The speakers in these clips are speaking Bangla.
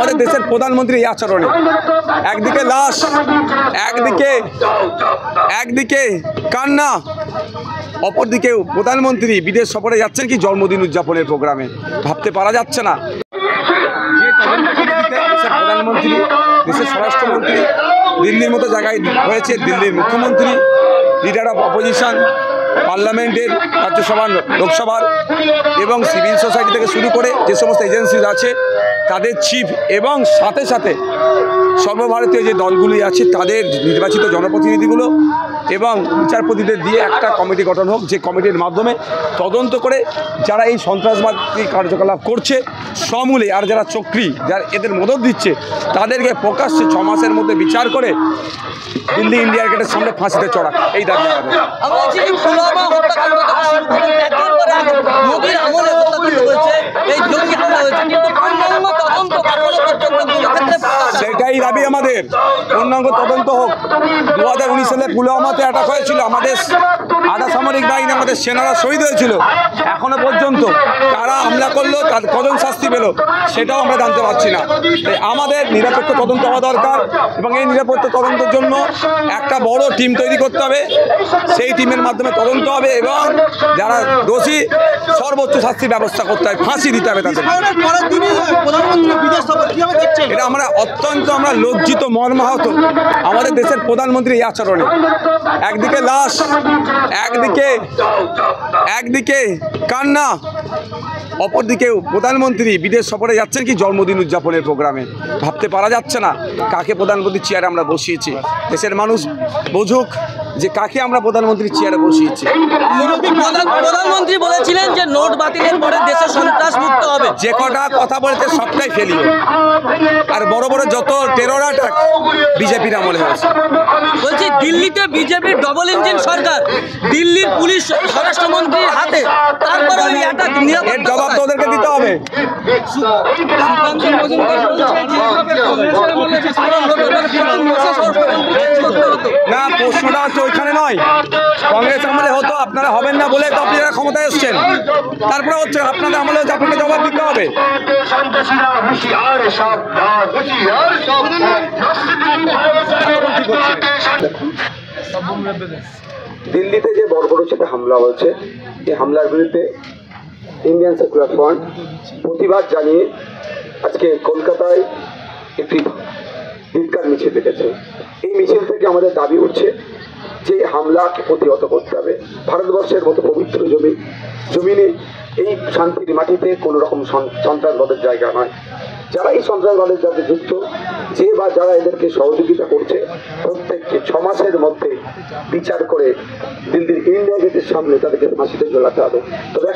আমাদের দেশের প্রধানমন্ত্রী এই আচরণে একদিকে লাশ, একদিকে কান্না, অপরদিকে প্রধানমন্ত্রী বিদেশ সফরে যাচ্ছেন কি জন্মদিন উদযাপনের প্রোগ্রামে। ভাবতে পারা যাচ্ছে না যে দেশের প্রধানমন্ত্রী, দেশের স্বরাষ্ট্রমন্ত্রী, দিল্লির মতো জায়গায় হয়েছে দিল্লির মুখ্যমন্ত্রী, লিডার অফ অপোজিশন, পার্লামেন্টের, রাজ্যসভার, লোকসভার এবং সিভিল সোসাইটি থেকে শুরু করে যে সমস্ত এজেন্সি আছে তাদের চিফ এবং সাথে সাথে সর্বভারতীয় যে দলগুলি আছে তাদের নির্বাচিত জনপ্রতিনিধিগুলো এবং বিচারপতিদের দিয়ে একটা কমিটি গঠন হোক, যে কমিটির মাধ্যমে তদন্ত করে যারা এই সন্ত্রাসবাদী কার্যকলাপ করছে সমূলে, আর যারা চক্রী, যারা এদের মদত দিচ্ছে তাদেরকে প্রকাশ্যে 6 মাসের মধ্যে বিচার করে দিল্লি ইন্ডিয়া গেটের সামনে ফাঁসিতে চড়া, এই দাবি সেটাই দাবি আমাদের। পূর্ণাঙ্গ তদন্ত হোক। 2019 সালে পুলওয়ামাতে অ্যাটাক হয়েছিল, আমাদের আধা সামরিক বাহিনী, আমাদের সেনারা শহীদ হয়েছিল। এখনো পর্যন্ত কারা হামলা করলো, তার কজন শাস্তি পেল সেটাও আমরা জানতে পারছি না। তাই আমাদের নিরপেক্ষ তদন্ত হওয়া দরকার এবং এই নিরপেক্ষ তদন্তের জন্য একটা বড় টিম তৈরি করতে হবে। সেই টিমের মাধ্যমে তদন্ত হবে এবং যারা দোষী সর্বোচ্চ শাস্তির ব্যবস্থা করতে হবে, ফাঁসি দিতে হবে তাদের। এটা আমরা অত্যন্ত লজ্জিত, মর্মাহত আমাদের দেশের প্রধানমন্ত্রী এই আচরণে। একদিকে লাশ, একদিকে কান্না, অপরদিকে প্রধানমন্ত্রী বিদেশ সফরে যাচ্ছেন কি জন্মদিন উদযাপনের প্রোগ্রামে। ভাবতে পারা যাচ্ছে না কাকে প্রধানমন্ত্রীর চেয়ারে আমরা বসিয়েছি। দেশের মানুষ বুঝুক যে কাকে আমরা প্রধানমন্ত্রীর চেয়ারে বসিয়েছি। প্রধানমন্ত্রী বলেছিলেন যে নোট বাতিলের পরে দেশে সন্ত্রাস মুক্ত হবে। যে কটা কথা বলেছে সবটাই ফেলিও, আর বড় বড় যত টেরর অ্যাটাক বিজেপির আমলে হয়েছে। বলছি দিল্লিতে বিজেপির ডবল ইঞ্জিন সরকার, দিল্লির পুলিশ স্বরাষ্ট্রমন্ত্রীর হাতে, তারপরে ওই অ্যাটাক এর জবাব তো ওদেরকে দিতে হবে। না, প্রশ্নটা হচ্ছে ওইখানে নয়, কংগ্রেস আমলে হতো, আপনারা হবেন না বলে তো আপনারা ক্ষমতায় এসছেন। তারপরে হচ্ছে আপনাদের আমলে হচ্ছে, আপনাকে জবাব দিতে হবে। দিল্লিতে যে বর্বরোচিত হামলা হয়েছে, এই হামলার বিরুদ্ধে ইন্ডিয়ান সেকুলার ফ্রন্ট প্রতিবাদ জানিয়ে আজকে কলকাতায় একটি ধিক্কার মিছিল ডেকেছে। এই মিছিল থেকে আমাদের দাবি উঠছে যে হামলাকে প্রতিহত করতে হবে। ভারতবর্ষের মতো পবিত্র জমিনে এই শান্তির মাটিতে কোনো রকম সন্ত্রাসবাদের জায়গা নয়। যারা এই সন্ত্রাসবাদের সাথে যুক্ত, যে বা যারা এদেরকে সহযোগিতা করছে, প্রত্যেককে 6 মাসের মধ্যে বিচার করে দিল্লির ইন্ডিয়া গেটের সামনে তাদেরকে ফাঁসিতে ঝোলাতে হবে। তবে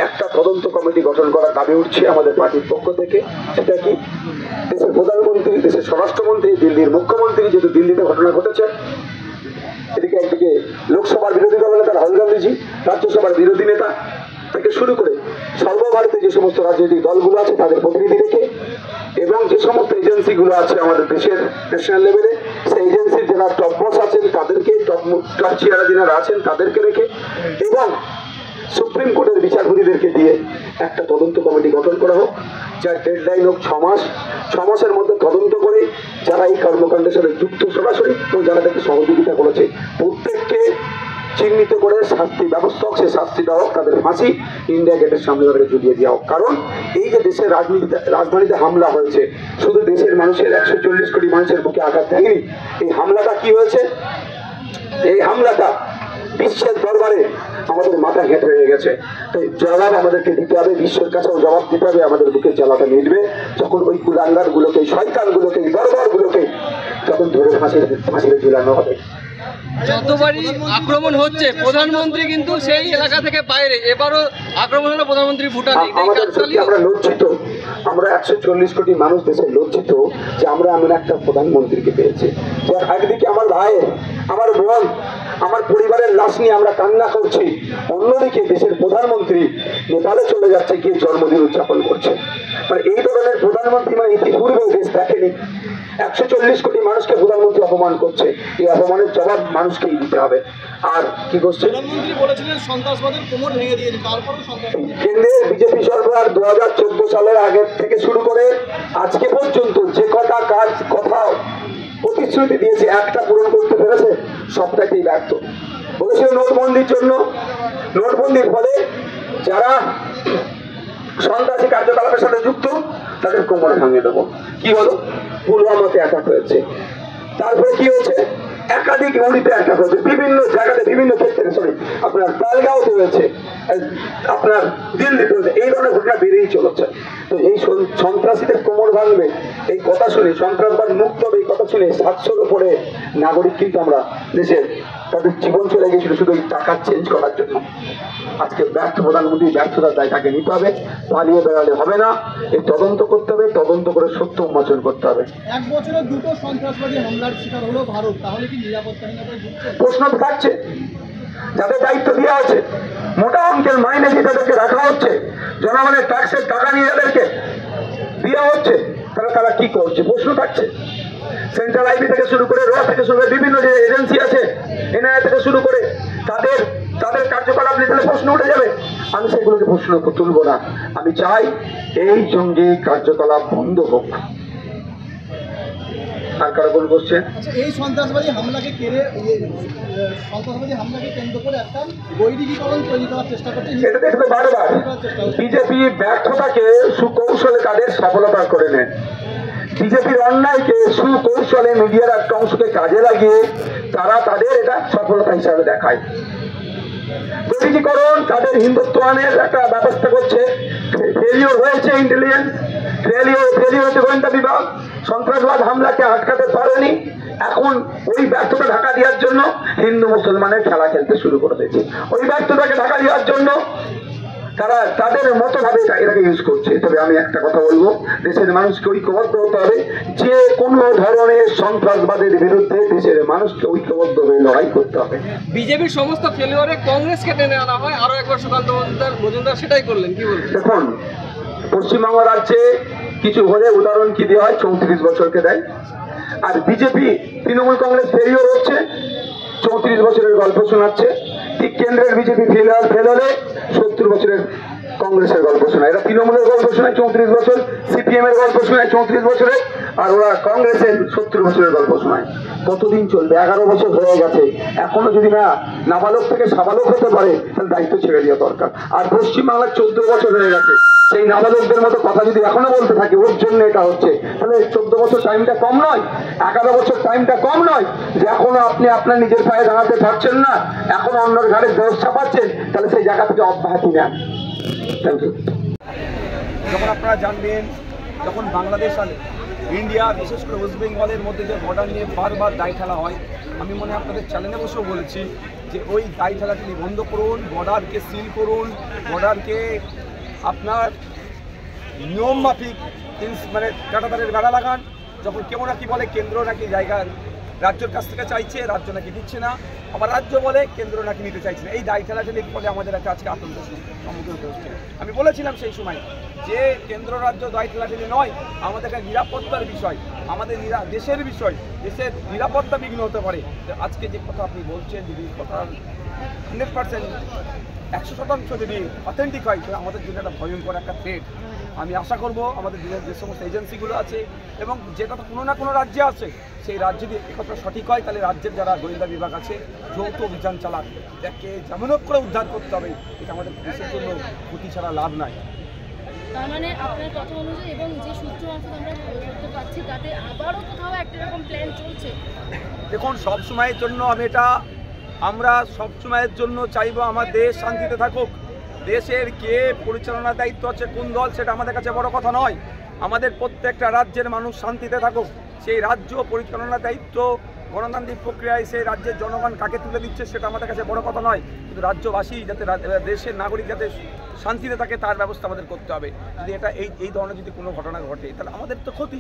একটা তদন্ত কমিটি গঠন করার দাবি উঠছে আমাদের পার্টির পক্ষ থেকে। সেটা কি, দেশের প্রধানমন্ত্রী, দেশের স্বরাষ্ট্রমন্ত্রী, দিল্লির মুখ্যমন্ত্রী, যেহেতু দিল্লিতে ঘটনা ঘটেছে, একদিকে লোকসভার বিরোধী দলনেতা রাহুল গান্ধীজি, রাজ্যসভার বিরোধী নেতা থেকে শুরু করে সর্বভারতীয় যে সমস্ত রাজনৈতিক দলগুলো আছে তাদের প্রতিনিধি রেখে এবং যে সমস্ত এজেন্সিগুলো আছে আমাদের দেশের ন্যাশনাল লেভেলে, সেই এজেন্সির যারা টপ বস আছেন তাদেরকে, টপ চেয়ারা যারা আছেন তাদেরকে রেখে এবং সুপ্রিম কোর্টের বিচারপতিদেরকে দিয়ে একটা তদন্ত কমিটি গঠন করা হোক, যার ডেডলাইন হোক 6 মাস। 6 মাসের মধ্যে তদন্ত করে যারা এই কর্মকাণ্ডের সাথে যুক্ত সরাসরি এবং যারা তাকে সহযোগিতা করেছে প্রত্যেককে চিহ্নিত করে শাস্তি ব্যবস্থা হোক, সে শাস্তি দেওয়া হোক, তাদের ফাঁসি ইন্ডিয়া গেটের সামনে তাদেরকে ঝুলিয়ে দেওয়া হোক। কারণ এই যে দেশের রাজধানীতে হামলা হয়েছে, শুধু দেশের মানুষের 140 কোটি মানুষের বুকে আঘাত দেয়নি। এই হামলাটা কি হয়েছে? এই হামলাটা বিশ্বের দরবারে আমাদের মাথা ঘেঁটে হয়ে গেছে। তাই জবাব আমাদেরকে দিতে হবে, বিশ্বের কাছেও জবাব দিতে হবে। আমাদের বুকের জ্বালাটা মিটবে যখন ওই কুলাঙ্গার গুলোকে, শয়তান গুলোকে, দরবার গুলোকে যখন ধরে ফাঁসিতে ঝুলানো হবে। যতবারই আক্রমণ হচ্ছে প্রধানমন্ত্রী কিন্তু সেই এলাকা থেকে বাইরে, এবারও আক্রমণ হলো প্রধানমন্ত্রী ভুটানে। আমাদের সত্যি আমরা লজ্জিত, আমরা 140 কোটি মানুষ দেশে লজ্জিত যে আমরা এমন একটা প্রধানমন্ত্রীকে পেয়েছি যার একদিকে আমার ভাই, আমার বোন, আমার পরিবারের লাশ নিয়ে আমরা কান্না করছি, অন্যদিকে দেশের প্রধানমন্ত্রী নেপালে চলে যাচ্ছে, গিয়ে জন্মদিন উদযাপন করছে। মানে এই ধরনের প্রধানমন্ত্রী মানে ইতিপূর্বে দেশ দেখেনি। 140 কোটি মানুষকে প্রধানমন্ত্রী অপমান করছে, এই অপমানের জবাব মানুষকেই দিতে হবে। আর কি করছে? কেন্দ্রের বিজেপি সরকার 2014 সালের আগের থেকে শুরু করে আজকে পর্যন্ত প্রতিশ্রুতি দিয়েছে একটা পূরণ করতে পেরেছে, সবটাকেই ব্যর্থ। বলেছিল নোটবন্দির জন্য, নোটবন্দির ফলে যারা সন্ত্রাসী কার্যকলাপের সাথে যুক্ত তাদের কোমর ভাঙিয়ে দেবো। কি হলো? পুলওয়ামাতে অ্যাটাক হয়েছে। তারপরে কি হয়েছে? একাধিক উড়িতে অ্যাটাক হয়েছে, বিভিন্ন জায়গাতে বিভিন্ন ক্ষেত্রে, আপনার পালগাঁওতে হয়েছে, আপনার দিল্লিতে হয়েছে। এই ধরনের ঘটনা বেড়েই চলেছে। তো এই সন্ত্রাসীদের কোমর ভাঙবে এই কথা শুনে, সন্ত্রাসবাদ মুক্ত হবে এই কথা শুনে 700-র উপরে নাগরিক কিন্তু আমরা দেশের তাদের জীবন চলে গেছিল শুধু এই টাকা চেঞ্জ করার জন্য। আজকে ব্যর্থ প্রধানমন্ত্রী ব্যর্থতার দায় তাকে নিতে হবে, পালিয়ে বেড়ালে হবে না। এই তদন্ত করতে হবে, তদন্ত করে সত্য উন্মোচন করতে হবে। এক বছরে 2টো সন্ত্রাসবাদী হামলার শিকার হলো ভারত, তাহলে কি নিরাপত্তাহীনতায় ভুগছে? প্রশ্ন থাকছে, যাদের দায়িত্ব দেওয়া আছে, মোটা অঙ্কের মাইনে দিয়ে তাদেরকে রাখা হচ্ছে, জনগণের ট্যাক্সের টাকা নিয়ে যাদেরকে দেওয়া হচ্ছে, তারা কি করছে? প্রশ্ন থাকছে। সেন্ট্রাল আইবি থেকে শুরু করে, র থেকে শুরু করে বিভিন্ন যে এজেন্সি আছে, এনআইএ থেকে শুরু করে, তাদের কার্যকলাপ নিয়ে প্রশ্ন উঠে যাবে। আমি সেগুলোকে প্রশ্ন তুলব না। আমি চাই এই জঙ্গি কার্যকলাপ বন্ধ হোক। আর কারো কোন কোশ্চেন? আচ্ছা, এই সন্ত্রাসবাদী হামলাকে কেন্দ্র করে একটা বৈদিকীকরণ তৈরি করার চেষ্টা করছে। এটা দেখবে বারবার বিজেপি ব্যর্থতাকে সুকৌশলে তাদের সফলতা করে নেয়। বিজেপির অন্যায়কে সুকৌশলে মিডিয়ার একটা অংশকে কাজে লাগিয়ে তারা তাদের এটা সফলতা হিসাবে দেখায়। বৈদিকীকরণ তাদের হিন্দুত্বায়নের একটা ব্যবস্থা করছে। ফেলিওর হয়েছে ইন্টেলিজেন্স, ফেলিওর হয়েছে গোয়েন্দা বিভাগ, সন্ত্রাসবাদ হামলাকে আটকাতে পারেনি। এখন ওই ব্যর্থতা ঢাকা দেওয়ার জন্য হিন্দু মুসলমানের খেলা খেলতে শুরু করে দিয়েছে। ওই ব্যর্থতাকে ঢাকা দেওয়ার জন্য তারা তাদের মতো ভাবে এটাকে ইউজ করছে। তবে আমি একটা কথা বলবো, দেশের মানুষকে ঐক্যবদ্ধ হতে হবে। যে কোনো ধরনের সন্ত্রাসবাদের বিরুদ্ধে দেশের মানুষকে ঐক্যবদ্ধ হয়ে লড়াই করতে হবে। বিজেপির সমস্ত ফেলিওরে কংগ্রেসকে টেনে আনা হয়, আরো একবার সুকান্ত মজুমদার সেটাই করলেন। কি বলবেন? দেখুন, পশ্চিমবঙ্গ রাজ্যে কিছু হলে উদাহরণ কি দেওয়া হয়, 34 বছরকে দেয়। আর বিজেপি তৃণমূল কংগ্রেস ফেলিওর হচ্ছে, 34 বছরের গল্প শোনাচ্ছে। ঠিক কেন্দ্রের বিজেপি ফেল হলে 70 বছরের কংগ্রেসের গল্প শোনায়। এরা তৃণমূলের গল্প শোনায় 34 বছর, সিপিএম এর গল্প শোনায় 34 বছরের, আর ওরা কংগ্রেসের 70 বছরের গল্প শোনায়। কতদিন চলবে? 11 বছর হয়ে গেছে, এখনো যদি না নাবালক থেকে সাবালক হতে পারে তাহলে দায়িত্ব ছেড়ে দেওয়া দরকার। আর পশ্চিমবাংলার 14 বছর হয়ে গেছে, সেই নাবালকদের মতো কথা যদি এখনো বলতে থাকে ওর জন্য এটা হচ্ছে, তাহলে 14 বছর টাইমটা কম নয়? 11 বছর টাইমটা কম নয়? যে এখনো আপনি আপনার নিজের পায়ে দাঁড়াতে পারছেন না, এখনো অন্যের ঘাড়ে দোষ চাপাচ্ছেন, তাহলে সেই জায়গা থেকে অব্যাহতি নেন। Thank you. যখন আপনারা জানবেন, যখন বাংলাদেশ আর ইন্ডিয়া, বিশেষ করে ওয়েস্ট বেঙ্গলের মধ্যে যে বর্ডার নিয়ে বারবার দায় ঠেলা হয়, আমি মনে হয় আপনাদের চ্যানেলে বসেও বলেছি যে ওই দায় ঠেলাটি বন্ধ করুন, বর্ডারকে সিল করুন, বর্ডারকে আপনার নিয়ম মাফিক মানে কাঁটাতারের বেড়া লাগান। যখন কেউ নাকি বলে কেন্দ্র নাকি জায়গা রাজ্যের কাছ থেকে চাইছে, রাজ্য নাকি দিচ্ছে না, আবার রাজ্য বলে কেন্দ্র নাকি নিতে চাইছে না। এই দায় ঠেলাঠেলির ফলে আমাদের একটা আজকে আতঙ্কের সম্মুখীন হতে হচ্ছে। আমি বলেছিলাম সেই সময় যে কেন্দ্র রাজ্য দায় ঠেলাঠেলি নয়, আমাদের একটা নিরাপত্তার বিষয়, আমাদের দেশের বিষয়, দেশের নিরাপত্তা বিঘ্ন হতে পারে। আজকে যে কথা আপনি বলছেন, যদি কথা 100% 100% যদি অথেন্টিক হয়, তাহলে আমাদের জন্য একটা ভয়ঙ্কর একটা থ্রেট। আমি আশা করব আমাদের যে সমস্ত এজেন্সিগুলো আছে এবং যেটা তো কোনো না কোনো রাজ্যে আছে, সেই রাজ্য যদি একথা সঠিক হয়, তাহলে রাজ্যের যারা গোয়েন্দা বিভাগ আছে যৌথ অভিযান চালাক, এটাকে যেমন করে উদ্ধার করতে হবে। এটা আমাদের দেশের জন্য ক্ষতি ছাড়া লাভ নাই। তার মানে আপনার কথা অনুযায়ী এবং যে সূত্র মারফত আমরা করতে পারছি, তাতে আবারও কোথাও একটা রকম প্ল্যান চলছে। দেখুন, সব সময়ের জন্য আমরা সব সময়ের জন্য চাইবো আমার দেশ শান্তিতে থাকুক। দেশের কে পরিচালনার দায়িত্ব আছে, কোন দল, সেটা আমাদের কাছে বড় কথা নয়। আমাদের প্রত্যেকটা রাজ্যের মানুষ শান্তিতে থাকুক, সেই রাজ্য পরিচালনার দায়িত্ব গণতান্ত্রিক প্রক্রিয়ায় সেই রাজ্যের জনগণ কাকে তুলে দিচ্ছে সেটা আমাদের কাছে বড় কথা নয়। কিন্তু রাজ্যবাসী যাতে, দেশের নাগরিক যাতে শান্তিতে থাকে তার ব্যবস্থা আমাদের করতে হবে। যদি এই ধরনের যদি কোনো ঘটনা ঘটে, তাহলে আমাদের তো ক্ষতি।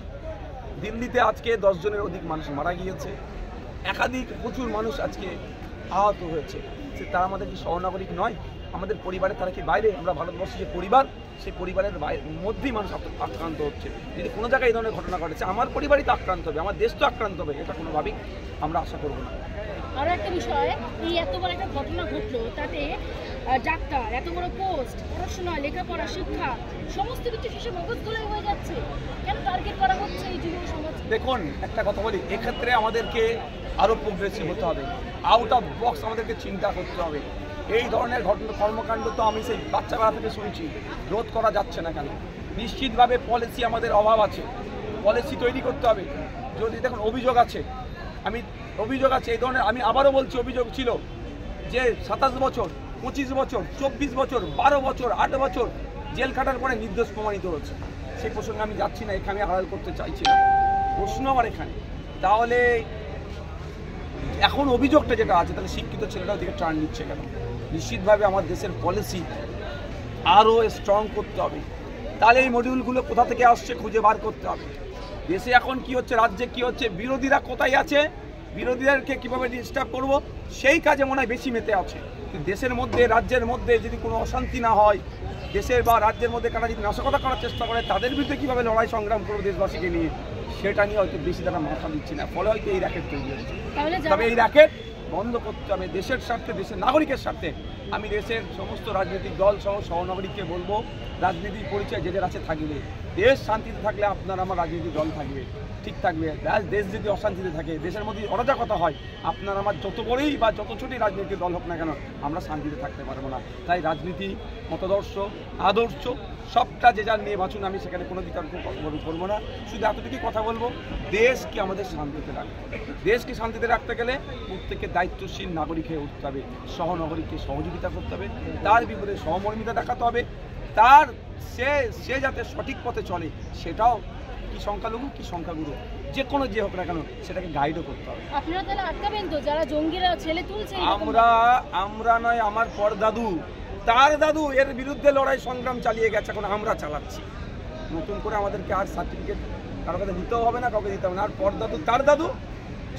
দিল্লিতে আজকে 10 জনের অধিক মানুষ মারা গিয়েছে, একাধিক প্রচুর মানুষ আজকে আহত হয়েছে। তারা আমাদের কি সহনাগরিক নয়? আমাদের পরিবারের তারা কি বাইরে? আমরা ভারতবর্ষের যে পরিবার, সেই পরিবারের মধ্যেই মানুষ আক্রান্ত হচ্ছে। যদি কোনো জায়গায় এই ধরনের ঘটনা ঘটেছে, আমার পরিবারই তো আক্রান্ত হবে, আমার দেশ তো আক্রান্ত হবে, এটা কোনোভাবেই আমরা আশা করব না। আরও একটা বিষয়, এই এত বড় একটা ঘটনা ঘটলো, তাতে ডাক্তার, এত বড় পোস্ট, পড়াশোনা, লেখাপড়া, শিক্ষা, সমস্ত কিছু শেষে মগজ ধোলাই হয়ে যাচ্ছে। কেন টার্গেট করা হচ্ছে এই যুব সমাজ? দেখুন একটা কথা বলি, এক্ষেত্রে আমাদেরকে আরও প্রোগ্রেসিভ হতে হবে, আউট অফ বক্স আমাদেরকে চিন্তা করতে হবে। এই ধরনের কর্মকাণ্ড তো আমি সেই বাচ্চাবেলা থেকে শুনছি, রোধ করা যাচ্ছে না কেন? নিশ্চিতভাবে পলিসি আমাদের অভাব আছে, পলিসি তৈরি করতে হবে। যদি দেখুন অভিযোগ আছে এই ধরনের, আমি আবারও বলছি অভিযোগ ছিল যে 27 বছর 25 বছর 24 বছর 12 বছর 8 বছর জেল খাটার পরে নির্দোষ প্রমাণিত হচ্ছে। সেই প্রসঙ্গে আমি যাচ্ছি না, এখানে আমি আড়াল করতে চাইছি না। প্রশ্ন আমার এখানে, তাহলে এখন অভিযোগটা যেটা আছে, তাহলে শিক্ষিত ছেলেটাও দিকে টার্ন নিচ্ছে কেন? নিশ্চিতভাবে আমার দেশের পলিসি আরও স্ট্রং করতে হবে। তাহলে এই মডিউলগুলো কোথা থেকে আসছে খুঁজে বার করতে হবে। দেশে এখন কি হচ্ছে, রাজ্যে কি হচ্ছে, বিরোধীরা কোথায় আছে, বিরোধীদেরকে কীভাবে ডিস্টার্ব করব, সেই কাজে মনে হয় বেশি মেতে আছে। দেশের মধ্যে রাজ্যের মধ্যে যদি কোনো অশান্তি না হয়, দেশের বা রাজ্যের মধ্যে কারা যদি নাশকতা করার চেষ্টা করে, তাদের বিরুদ্ধে কীভাবে লড়াই সংগ্রাম করবো দেশবাসীকে নিয়ে, সেটা নিয়ে হয়তো বেশি তারা মাথা দিচ্ছে না। ফলে হয়তো এই র্যাকেট তৈরি হচ্ছে। তবে এই র্যাকেট বন্ধ করতে হবে দেশের স্বার্থে, দেশের নাগরিকের স্বার্থে। আমি দেশের সমস্ত রাজনৈতিক দল সহ সহনাগরিককে বলবো, রাজনীতির পরিচয় যেদের আছে থাকবে। দেশ শান্তিতে থাকলে আপনার আমার রাজনৈতিক দল থাকবে, ঠিক থাকবে। দেশ যদি অশান্তিতে থাকে, দেশের মধ্যে অরাজকতা হয়, আপনার আমার যত বড়ই বা যত ছোটই রাজনৈতিক দল হোক না কেন, আমরা শান্তিতে থাকতে পারবো না। তাই রাজনীতি, মতাদর্শ, আদর্শ সবটা যে যার নিয়ে বাঁচুন, আমি সেখানে কোনো বিতর্ক করবো না। শুধু এতটুকুই কথা বলবো, দেশকে আমাদের শান্তিতে রাখতে হবে। দেশকে শান্তিতে রাখতে গেলে প্রত্যেকের দায়িত্বশীল নাগরিক হয়ে উঠতে হবে, সহনাগরিককে সহযোগিতা করতে হবে, তার বিপদে সহমর্মিতা দেখাতে হবে, তার সে যাতে সঠিক পথে চলে, সেটাও কি সংখ্যালঘু কি সংখ্যাগুরু যে হোক না কেন, সেটাকে গাইডও করতে হবে। আপনারা তাহলে আটকাবেন তো যারা জঙ্গিরা ছেলে তুলছে? আমরা নয়, আমার পরদাদু, তার দাদু এর বিরুদ্ধে লড়াই সংগ্রাম চালিয়ে গেছে, এখন আমরা চালাচ্ছি। নতুন করে আমাদেরকে আর সার্টিফিকেট কারো কাছে দিতেও হবে না, কাউকে দিতে হবে না। আর পরদাদু তার দাদু,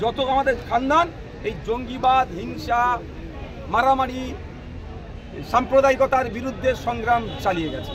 যত আমাদের খানদান এই জঙ্গিবাদ, হিংসা, মারামারি, সাম্প্রদায়িকতার বিরুদ্ধে সংগ্রাম চালিয়ে গেছে।